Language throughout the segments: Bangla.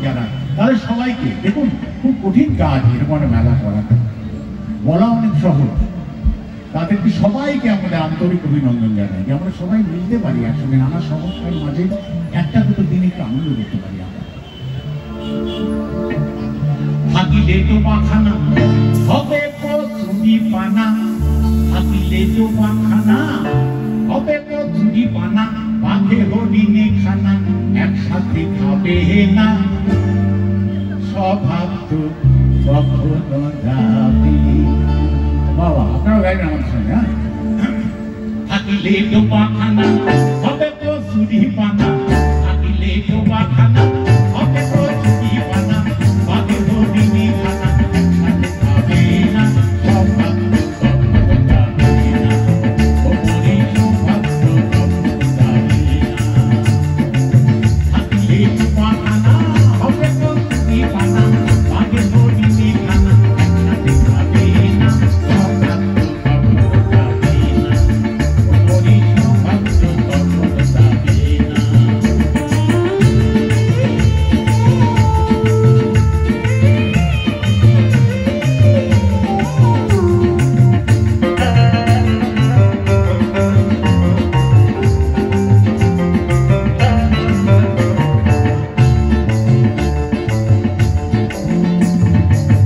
যারা তাদের সবাইকে দেখুন, খুব কঠিন কাজ এরকম একটা মেলা করাটা, বলা অনেক সহজ। তাদেরকে সবাইকে আমাদের আন্তরিক অভিনন্দন জানাই যে আমরা সবাই মিলতে পারি একসঙ্গে, নানা সমস্যার মাঝে একটা দুটো দিন একটু আনন্দ করতে পারি। আমরা থাকিলে তো পাখানা হবে প্রচুরি পানা, থাকিলে তো পাখানা হবে প্রচুরি পানা, বাঘে হরিণে খানা একসাথে খাবে না, স্বভাব তো কখনো যাবে। বাবা আপনারা গাইবেন আমার সঙ্গে। থাকিলে তো পাখানা হবে প্রচুরি পানা, থাকিলে তো পাখানা হবে প্রচুরি পানা, বাঘে হরিণে খানা একসাথে খাবে না, স্বভাব তো কখনো যাবে না, ওপরে স্বভাব তো কখনো যাবে না। থাকিলে তো পাখানা হবে প্রচুরি পানা, বাঘে হরিণে খানা একসাথে খাবে না, স্বভাব তো কখনো যাবে না, ওপরে স্বভাব তো কখনো যাবে না।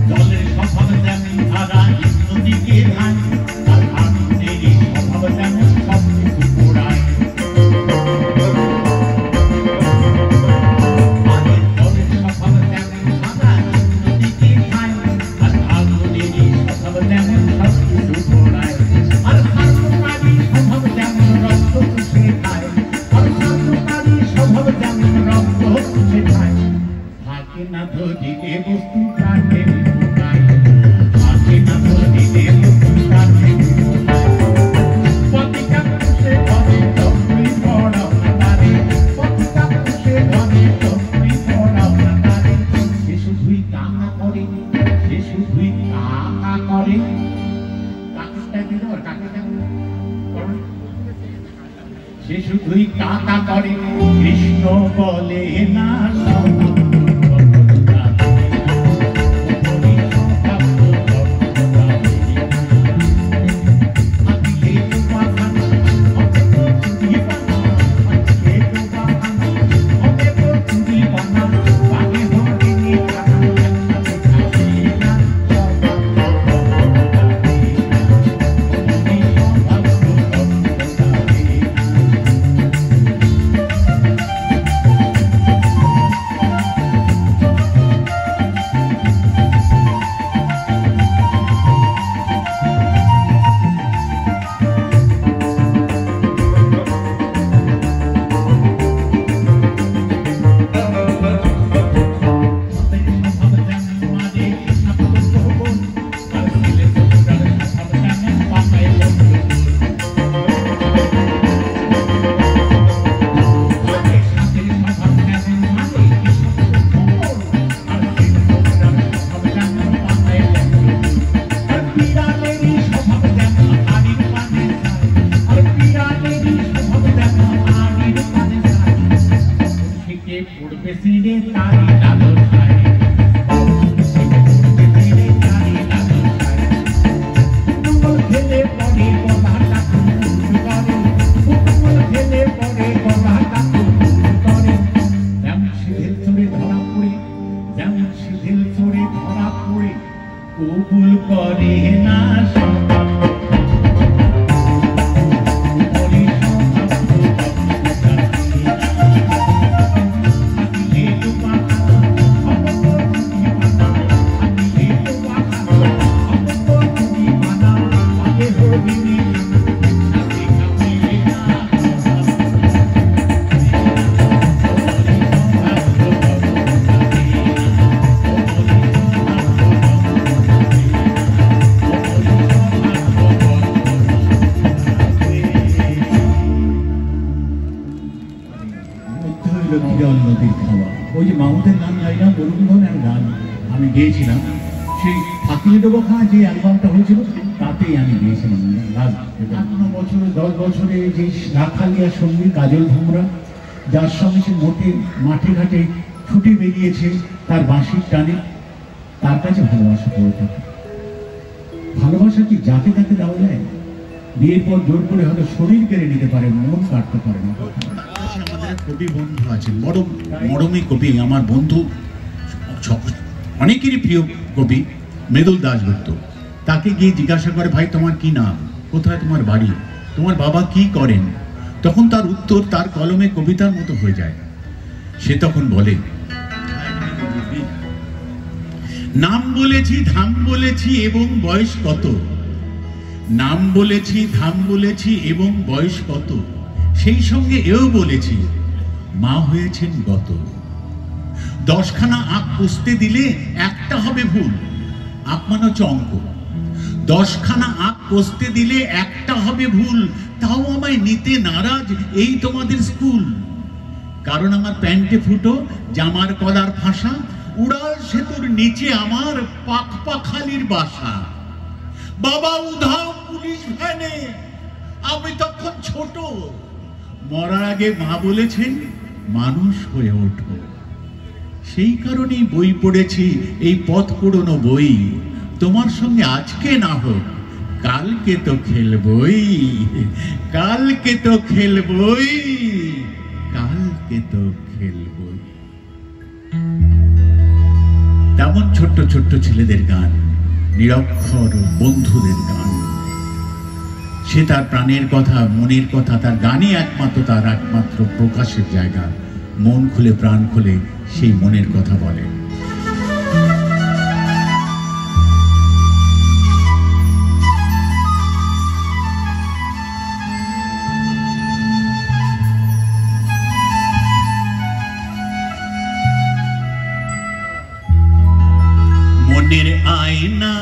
জলের স্বভাব যেমন ধারা নদীকে ধান, আর আগুনেরই স্বভাব যেমন সব কিছু পোড়ায়। জলের স্বভাব যেমন ধারা নদীকে ধান, আর আগুনেরই স্বভাব যেমন সব কিছু পোড়ায়। আর সার্বকারী স্বভাব যেমন রক্ত চুষে খায়, আর সার্বকারী স্বভাব যেমন রক্ত চুষে খায়। থাকে না ধরিতে বস্তু কাটে বিপদায়, থাকে না ধরিতে বস্তু কাটে বিপদায়। পতিতা পুষে ধরে তখনই পড়াও না তারে, পতিতা পুষে ধরে তখনই পড়াও না তারে। সে শুধুই কাকা করে, সে শুধুই কাকা করে। কাকেরটা দিল আর কাকেরটা করো। সে শুধুই কাকা করে, কৃষ্ণ বলে না স্বভাব তো কখনো যাবে না, ওপরে স্বভাব তো কখনো যাবে না। থাকিলে তো পাখানা হবে প্রচুরি পানা, থাকিলে তো পাখানা হবে প্রচুরি পানা, বাঘে হরিণে খানা একসাথে খাবে না, স্বভাব তো কখনো যাবে না, ওপরে স্বভাব তো কখনো যাবে না। পড়বে সিঁড়ে তারি লালো খায়, পড়বে সিঁড়ে তারি লালো খায়। কুটুম্বল ফেলে পরে গলাটা কুকুর করে, কুটুম্বল ফেলে পরে গলাটা কুকুর করে। যেমন সিঁধেল চড়ে ধরা পড়ে, যেমন সিঁধেল চড়ে ধরা পড়ে, কবুল করে না স্বভাব। ওপরে স্বভাব তো কখনো যাবে না, থাকিলে তো পাখানা হবে প্রচুরি পানা, থাকিলে তো পাখানা হবে প্রচুরি পানা, বাঘে হরিণে খানা একসাথে খাবে না, স্বভাব তো কখনো যাবে না, ওপরে স্বভাব তো কখনো যাবে না, ওপরে স্বভাব তো কখনো যাবে না, ওপরে স্বভাব তো নদীর খাওয়া। ওই যে মাহুদের গান গাইলাম, বলুন ধরনের গান আমি গেয়েছিলাম, সেই থাকিলে দেবো খাওয়া যে অ্যালবামটা হয়েছিল তাতেই আমি গিয়েছিলাম। 8-9 বছর 10 বছরে যে রাখালিয়া সঙ্গী কাজল ভুমরা, যার সঙ্গে সে মাঠে ঘাটে ছুটে বেরিয়েছে তার বাঁশির টানে, তার কাছে ভালোবাসা পড়ে থাকে। ভালোবাসা কি যাকে তাকে দেওয়া যায়? বিয়ের পর জোর করে হয়তো শরীর কেড়ে নিতে পারে, মন কাটতে পারে না। আমাদের কবি বন্ধু আছেন, বড় মরমী কবি, আমার বন্ধু, অনেকেরই প্রিয় কবি মৃদুল দাশগুপ্ত। তাকে গিয়ে জিজ্ঞাসা করে, ভাই তোমার কি নাম, কোথায় তোমার বাড়ি, তোমার বাবা কি করেন? তখন তার উত্তর তার কলমে কবিতার মতো হয়ে যায়। সে তখন বলে, নাম বলেছি, ধাম বলেছি এবং বয়স কত, নাম বলেছি, ধাম বলেছি এবং বয়স কত, সেই সঙ্গে এও বলেছি মা হয়েছেন গত। 10খানা আঁক কষতে দিলে একটা হবে ভুল, আঁক মানে হচ্ছে অঙ্ক। 10খানা আঁক কষতে দিলে একটা হবে ভুল, তাও আমায় নিতে নারাজ এই তোমাদের স্কুল। কারণ আমার প্যান্টে ফুটো, জামার কলার ফাঁসা, উড়াল সেতুর নিচে আমার পাখালির বাসা। বাবা উধাও পুলিশ ভ্যানে, আমি তখন ছোট। মরার আগে মা বলেছেন মানুষ হয়ে ওঠো। সেই কারণেই বই পড়েছি, এই পথ পুরনো বই। তোমার সঙ্গে আজকে না হোক, কালকে তো খেলবই, কালকে তো খেলবই, কালকে তো খেলবই। তেমন ছোট্ট ছোট্ট ছেলেদের গান, নিরক্ষর বন্ধুদের গান। সে তার প্রাণের কথা, মনের কথা, তার গানই একমাত্র তার একমাত্র প্রকাশের জায়গা। মন খুলে প্রাণ খুলে সেই মনের কথা বলে। মনের আয়না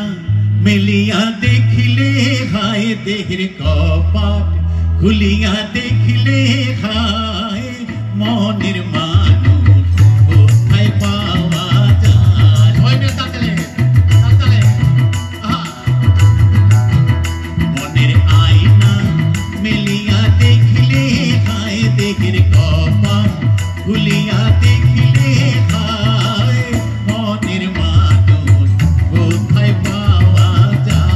মেলিয়া দেখিলে হায় দেহের কপাট, খুলিয়া দেখিলে হায় মনের মানুষ কোথায় পাওয়া যায়। মনের আয়না মেলিয়া দেখিলে হায় দেহের কপাট, খুলিয়া দেখিলে হায় মনের মানুষ কোথায় পাওয়া যায়।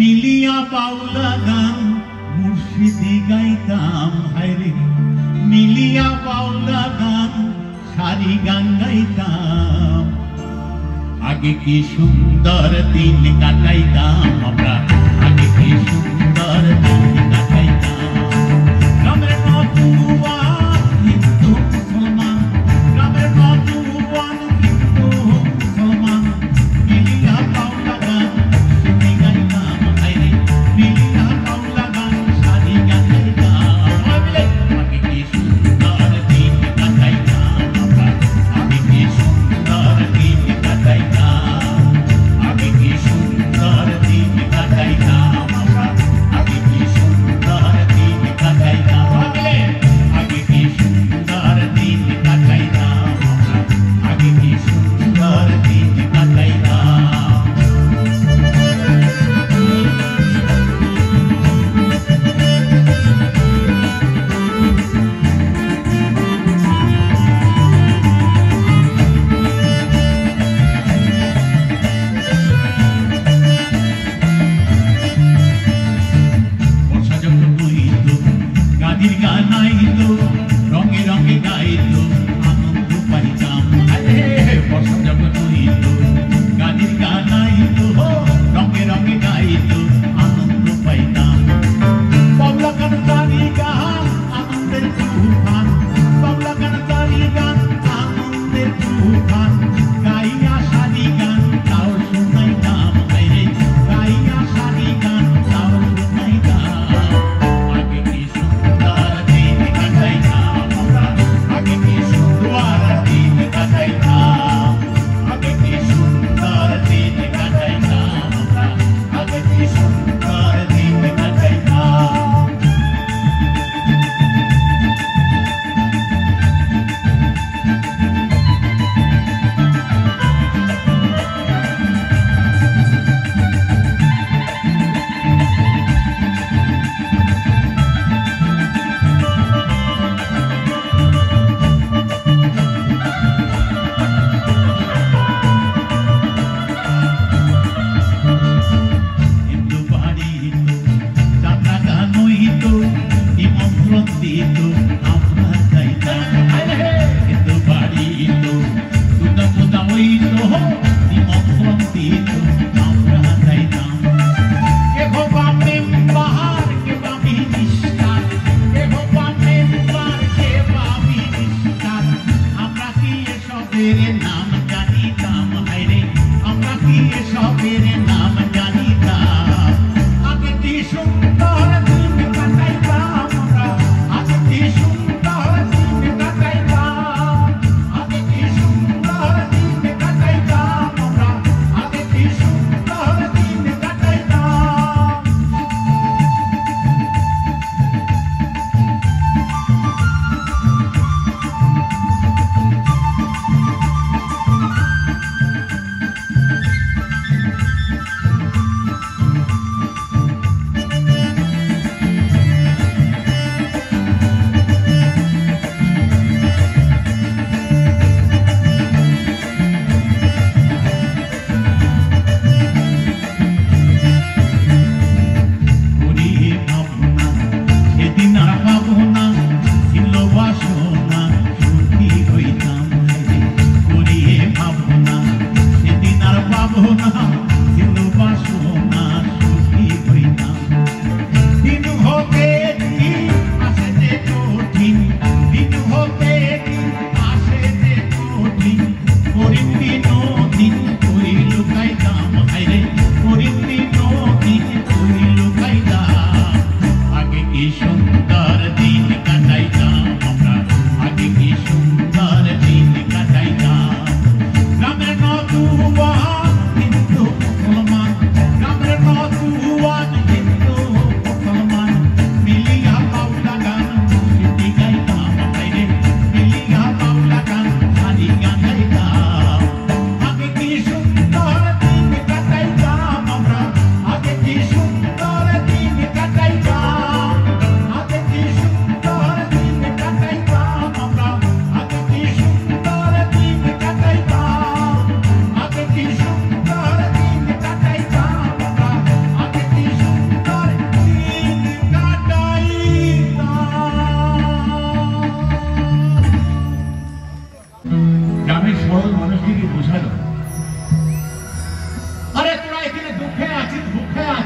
মিলিয়া বাউলা গান মুর্শিদি গাইতাম, হায়রে মিলিয়া বাউলা গান সারি গান গাইতাম। আগে কি সুন্দর দিন কাটাইতাম আমরা, আগে কি সুন্দর দিন কাটাইতাম। গ্রামের নতুন হিন্দু মুসলমান, গ্রামের নতুন হিন্দু মুসলমান, মিলিয়া বাউলা গান শুনি গাইতাম, হায়রে মিলিয়া বাউলা গান সারি গান গাইতাম। আগে কি সুন্দর দিন কাটাইতাম আমরা, আগে কি সুন্দর দিন কাটাইতাম, আগে কি সুন্দর দিন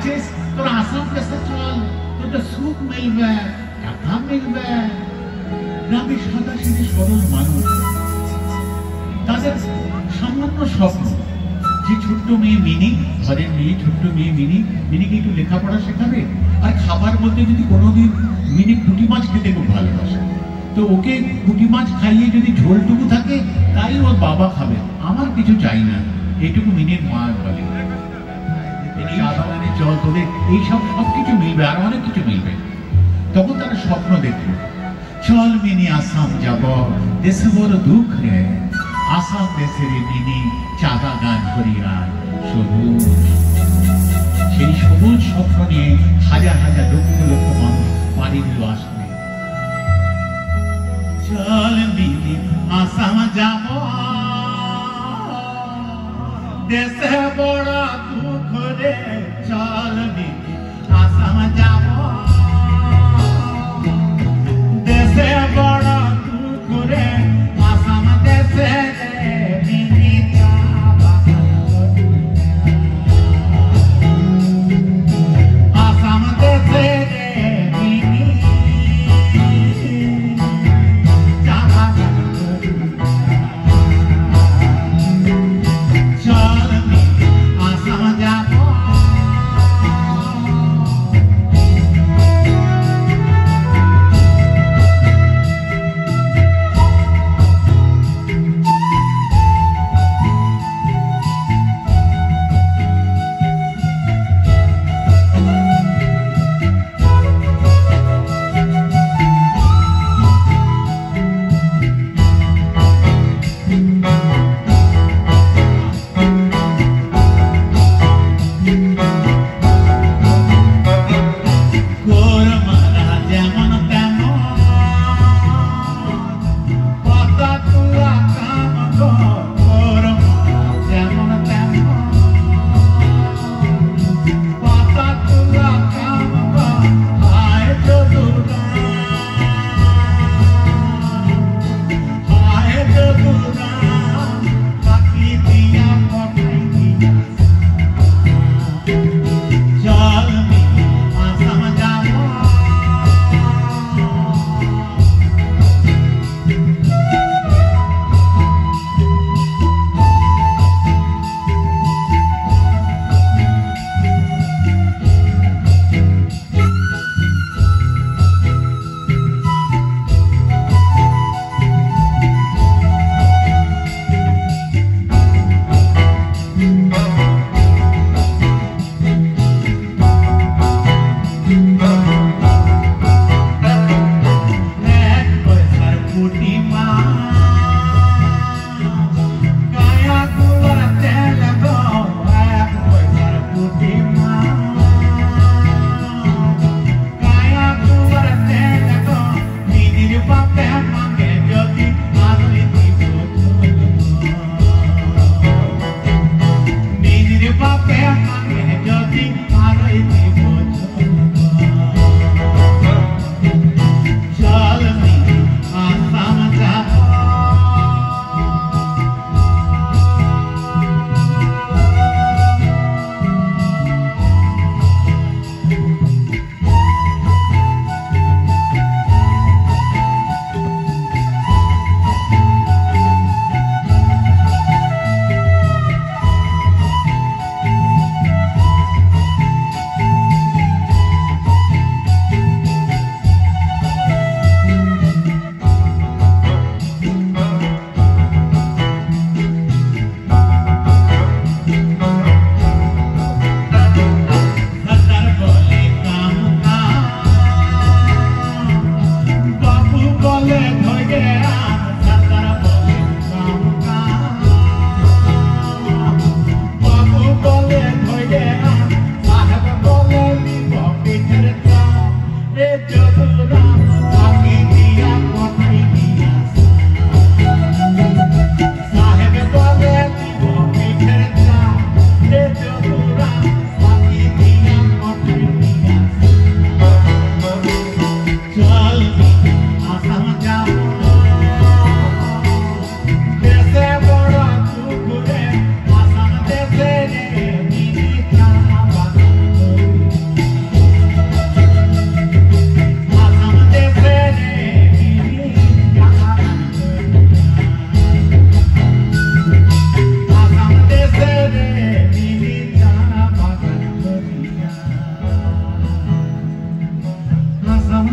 আছিস, তোর আসাম দেশে চল, তোর তো সুখ মিলবে, টাকা মিলবে। গ্রামে সাদা সিধে সরল মানুষ, তাদের সামান্য স্বপ্ন যে ছোট্ট মেয়ে মিনি, ঘরের মেয়ে ছোট্ট মেয়ে মিনি, মিনিকে একটু লেখাপড়া শেখাবে। আর খাবার বলতে যদি কোনোদিন মিনি পুঁটি মাছ খেতে খুব ভালোবাসে, তো ওকে পুঁটি মাছ খাইয়ে যদি ঝোলটুকু থাকে তাই ওর বাবা খাবে, আমার কিছু চাই না, এইটুকু মিনির মা বলে। চা বাগানে চল, তোদের এইসব সবকিছু মিলবে, আর অনেক কিছু মিলবে। তখন তারা স্বপ্ন দেখলো, চল মিনি আসাম যাব, দেশে বড় দুঃখ রে, আসাম দেশের মিনি চা বাগান হরিয়ার সবুজ। সেই সবুজ স্বপ্ন নিয়ে হাজার হাজার লক্ষ লক্ষ মানুষ পাড়ি দিল আসবে। চল মিনি আসাম যাব, দেশে বড় দুঃখ রে, চল মিনি আসাম যাব, দেশে বড় দুঃখ রে, আসাম দেশে মিনি চা বাগান, আসাম দেশে মিনি চা বাগান। চল মিনি আসাম যাব,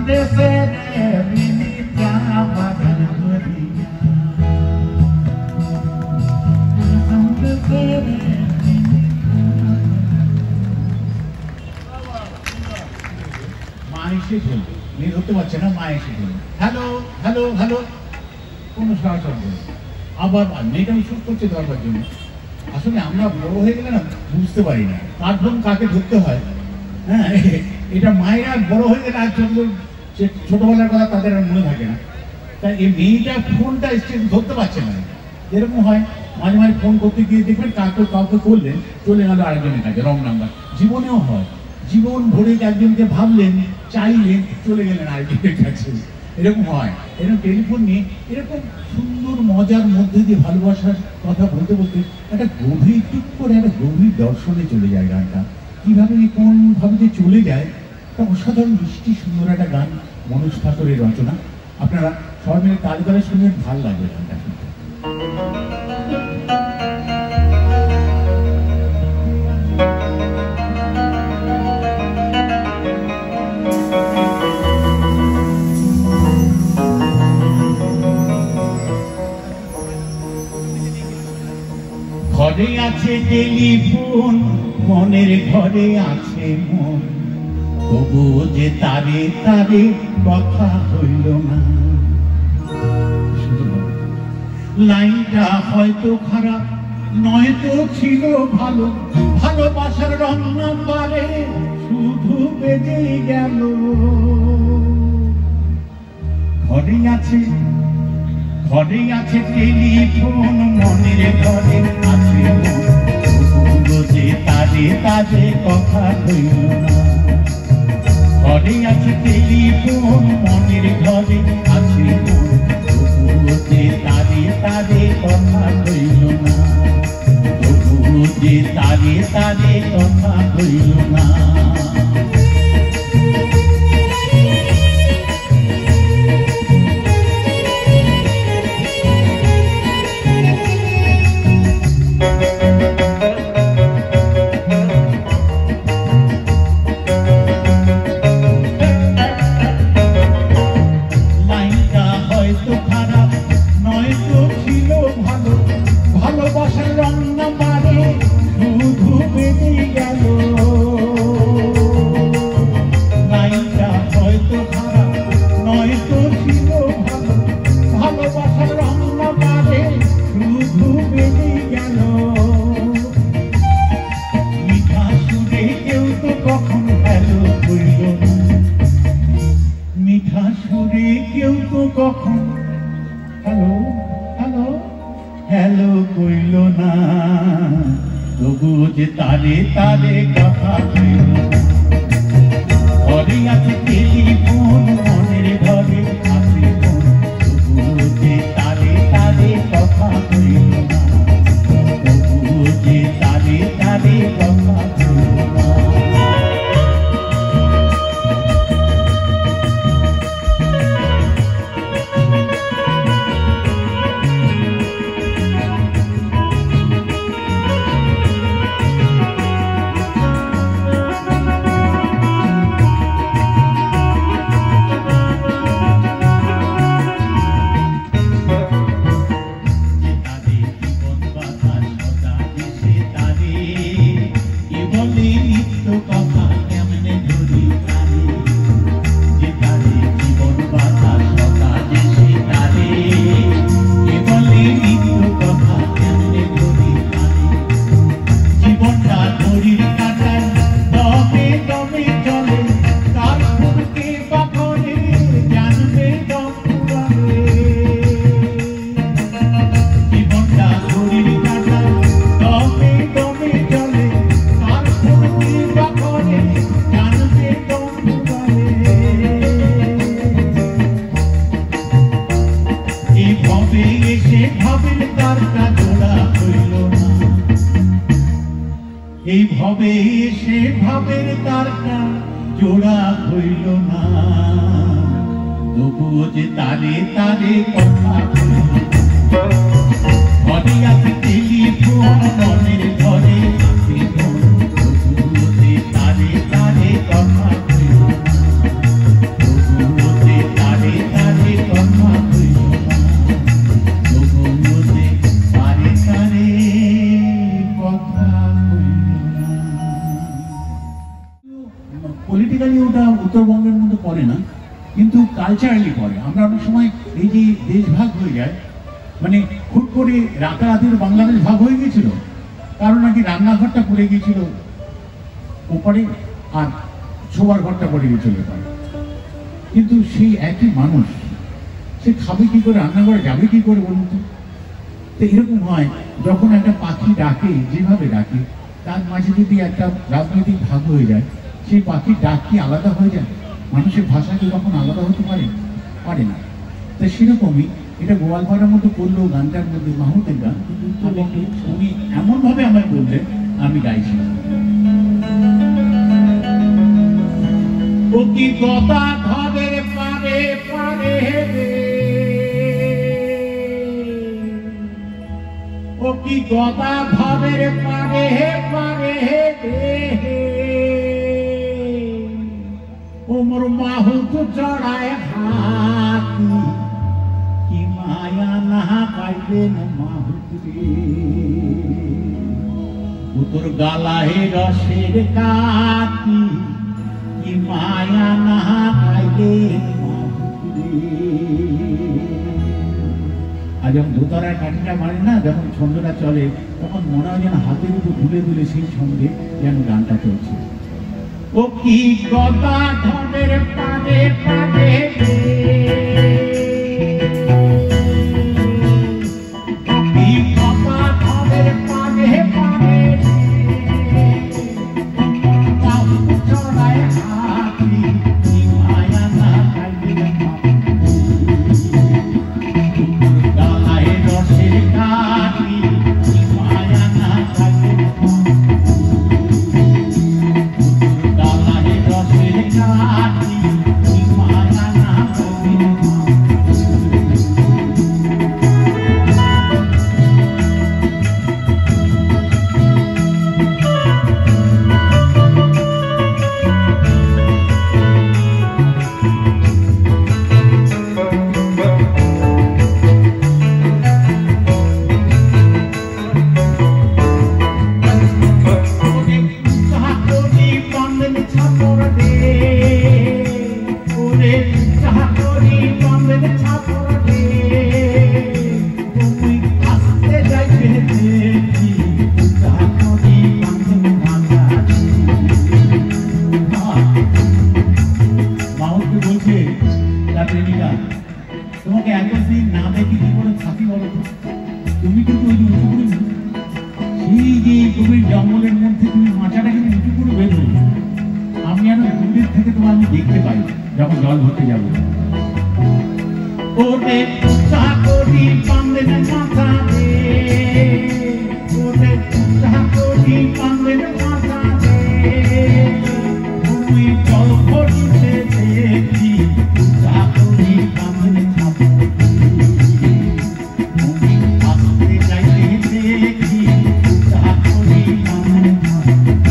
দেশে রে মিনিটা বাগান করিয়া দেশে রে মা এসে বলবে মেয়ে ধরতে পারছে না মা এসে বলবে হ্যালো হ্যালো হ্যালো কোনো সাহস হবে না আবার মেয়েটা শুট করছে দরকার জন্য আসলে আমরা বড় হয়ে গেলে না বুঝতে পারি না কার ফোন কাকে ধরতে হয় হ্যাঁ এটা মায়েরা বড় হয়ে গেলে আর ছোটবেলার কথা তাদের আর মনে থাকে না তাই এই মেয়েটা ফোনটা ধরতে পারছে না এরকম হয় মাঝে মাঝে ফোন করতে গিয়ে দেখবেন কাউকে করলেন চলে গেল আরেকজনের কাছে রং নাম্বার জীবনেও হয় জীবন ভরে একজনকে ভাবলেন চাইলেন চলে গেলেন আরেকজনের কাছে এরকম হয় এরকম টেলিফোন নিয়ে এরকম সুন্দর মজার মধ্যে দিয়ে ভালোবাসার কথা বলতে বলতে একটা গভীর টুক করে একটা গভীর দর্শনে চলে যায় গানটা কিভাবে কোন ভাবে যে চলে যায় তা অসাধারণ মিষ্টি সুন্দর একটা গান মনোজ ঠাকুরের রচনা আপনারা সবাই মিলে তাল করে শুনবেন ভালো লাগবে গানটা শুনতে ঘরে আছে টেলিফোন মনের ঘরে আছে মন তবুও যে তারে তারে কথা হইল না লাইনটা হয়তো খারাপ নয়তো ছিল ভালো ভালোবাসার রং নাম্বারে শুধু বেজে গেল ঘরে আছে টেলিফোন মনের ঘরে আছে যে তারে তারে কথা হইল না ঘরে আছে টেলিফোন মনের ঘরে আছে যে তারে তারে কথা হইল না যে তারে তারে কথা হইল না তারে তারে কথা হইল ঘরে আছে টেলিফোন মনের ঘরে আছে তবুও যে তারে তারে কথা হইল না তবুও যে তারে তারে কথা হইল না এইভাবে সে ভাবের তারটা জোড়া হইল না তবুও যে তারে তারে কথা হইল ঘরে আছে টেলিফোন মনের ঘরে আছে তবুও যে তারে তারে কথা হইল তবুও পলিটিক্যালি ওটা উত্তরবঙ্গের মধ্যে পড়ে না, কিন্তু কালচারালি পড়ে। আমরা অনেক সময় এই যে দেশ ভাগ হয়ে যায়, মানে খুব করে রাতারাতি বাংলাদেশ ভাগ হয়ে গিয়েছিল, কারণ নাকি রান্নাঘরটা পড়ে গিয়েছিল ওপারে আর শোবার ঘরটা পড়ে গিয়েছিল এপারে। কিন্তু সেই একই মানুষ সে খাবে কি করে, রান্নাঘরে যাবে কি করে বলুন তো? তো এরকম হয় যখন একটা পাখি ডাকে, যেভাবে ডাকে তার মাঝে যদি একটা রাজনৈতিক ভাগ হয়ে যায়, সেই পাখির ডাক কি আলাদা হয়ে যায়? মানুষের ভাষা কি কখন আলাদা হতে পারে? পারে না। তো সেরকমই এটা গোয়ালপাড়ার মতো করলেও গানটার মধ্যে মাহুতের গান, কিন্তু উত্তরবঙ্গে উনি এমনভাবে আমায় বললেন, আমি গাইছি। ও কি কথা ধরে পারে পারে রে, ও কি কথা ধরে পারে পারে রে, ও মোর মাহুত চড়ায় হাতি, কি মায়া না পাইলেন মাহুত রে, ও তোর গালায় রসের কাটি, কি মায়া না পাইলেন মাহুত রে। আর যখন দোতারায় কাঠিটা মারে না, যখন ছন্দটা চলে, তখন মনে হয় যেন হাতের উপর দুলে দুলে সেই ছন্দে যেন গানটা চলছে। ও কি কথা ধরের পারে পারে রে, ও কি কথা ধরের পারে পারে রে, বাবু চড়ায় হাতি, কি মায়া না পাইলেন গালায় রসের কাঠি, কি মায়া না পাইলেন গালায় রসের কাঠি, কি মায়া না পাইলেন। তোমাকে একদিন না দেখি কি করে থাকি বলো তো? তুমি কিন্তু ওই উঁচু করে সেই যে তুমি জঙ্গলের মধ্যে তুমি মাচাটা কিন্তু উঁচু করে বেরো, আমি যেন দূরের থেকে তোমার আমি দেখতে পাই যখন জল ধরতে যাবো। ওরে চাকরি পান্দেন মাথা দে, ওরে চাকরি পান্দেন মাথা দে, তুমি জল ভরতে দেখি চাকরি পান্দেন মাথা দে, তুমি আসতে চাইতে দেখি চাকরি পান্দেন মাথা দে।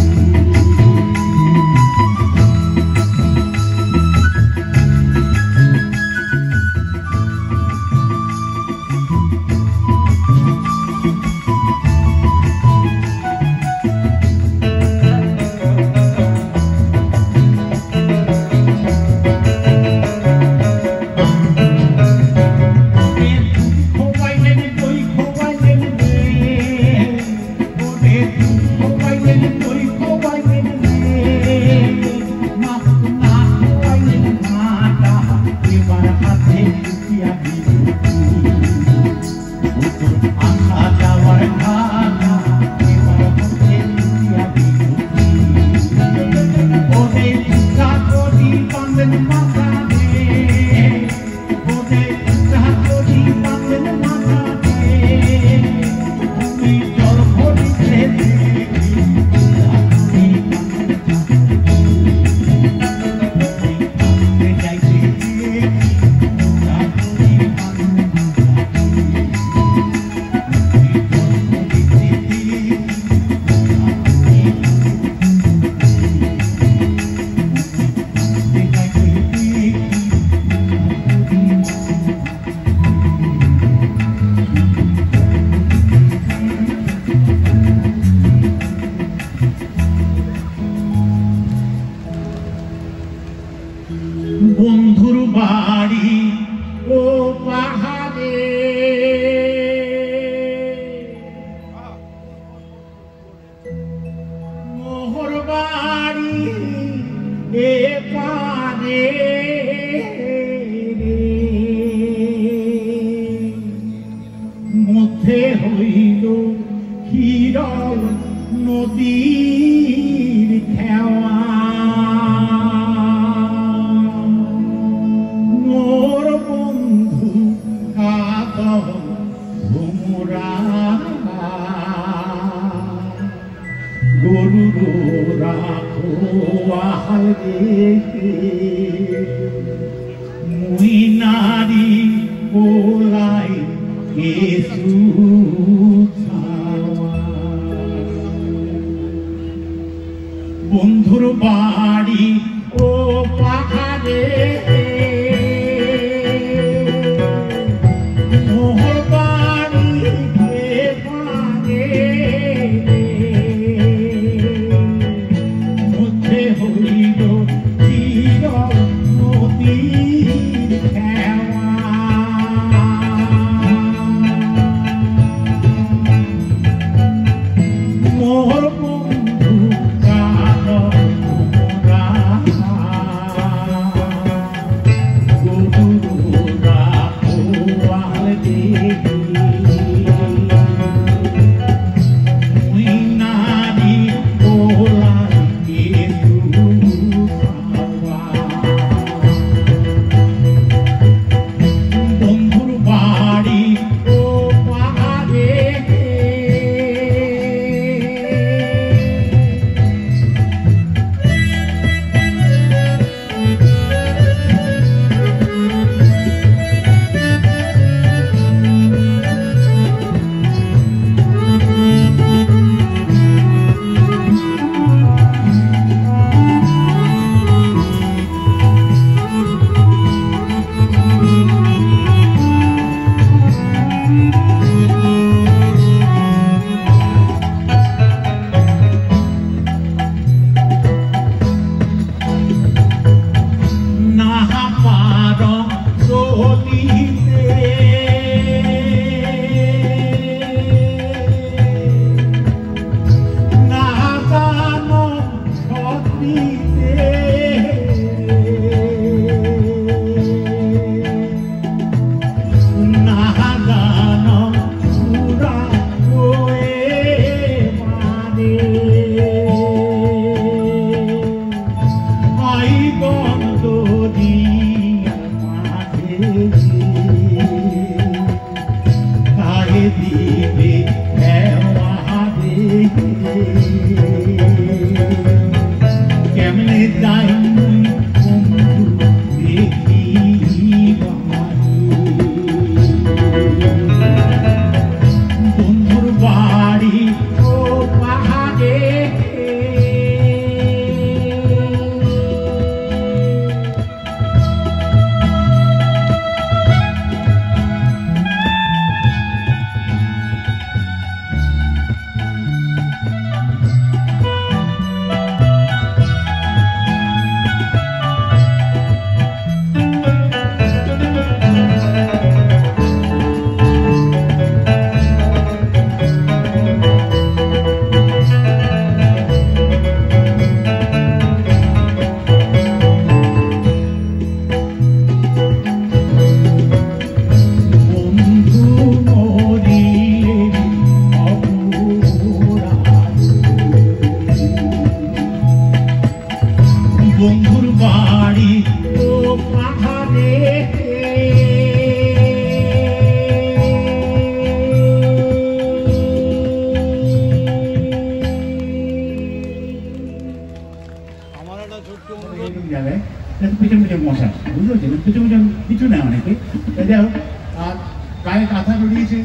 বাড়ি ও পাহাড়ে মোহর বাড়ি এ পারে মধ্যে হইল হিরণ নদীর খেওয়া মোর বন্ধু কাঁদন ভুমরা গরু রাখো আহাল দেখে মুই নারী বলাই কেসু বন্ধুর বাড়ি ও পাহাড়ে মোহর বাড়ি মধ্যে হইল চির নদীর খেওয়া মোর বন্ধু কিছু নেই অনেকে যাই হোক আর গায়ে কাঁথা জড়িয়েছে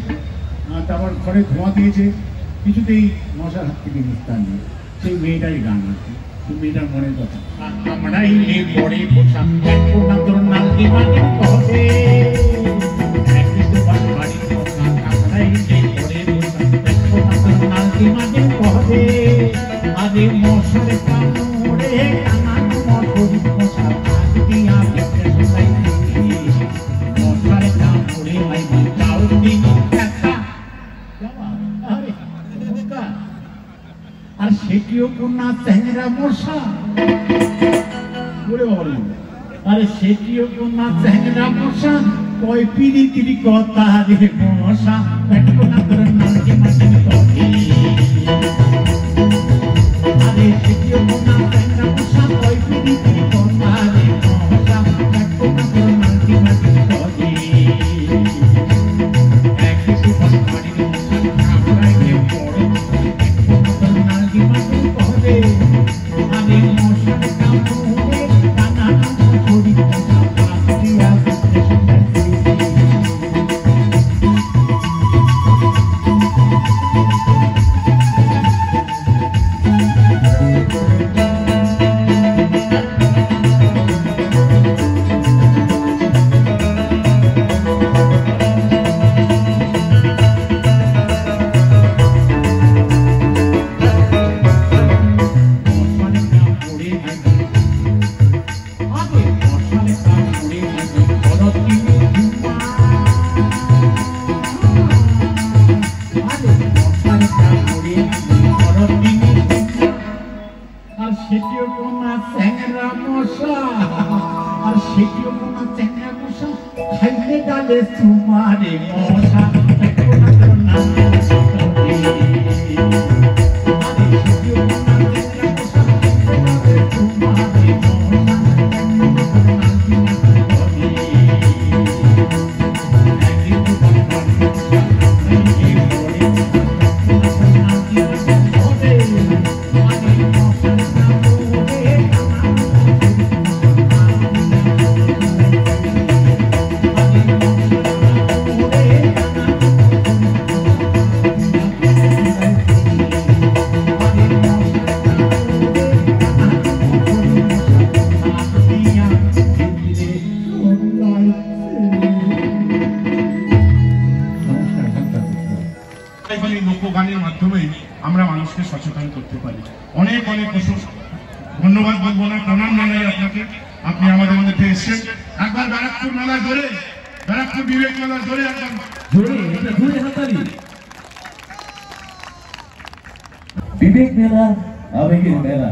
তারপর ঘরে ধোঁয়া দিয়েছে কিছুতেই মশার হাত থেকে নিস্তার নেই সেই মেয়েটারই গান আছে সেই মেয়েটার মনের কথা আমরাই পরে পোশাক তোর নালকি মাটি কবে আরে মশার কামড়ে কানা মশার দিয়া চ্যাংরা মশা। ওরে বাবা রে। আরে সেটিও না চ্যাংরা মশা, কয় পিরিতির কথা রে মশা, দেখো না তোর নাকি মাটি কহে। আরে সেটিও না চ্যাংরা মশা, কয় পিরিতির কথা রে মশা, দেখো না তোর নাকি মাটি কহে। একই সুপার মাটির মশা কামড়াইলে পড়ে, দেখো না তোর নাকি মাটি কহে। আরে মশার কামড়ে কানা করি মশা পাতিয়া তোমারে মশা দেখো না তোর নাম লোকগানের মাধ্যমে আমরা মানুষকে সচেতন করতে পারি। অনেক অনেক ধন্যবাদ বলবো না, প্রণাম জানাই আপনাকে, আপনি আমাদের মধ্যে এসেছেন। একবার ব্যারাকপুর মেলা ধরে, ব্যারাকপুর বিবেক মেলা ধরে একবার বিবেক মেলা আবেগের মেলা।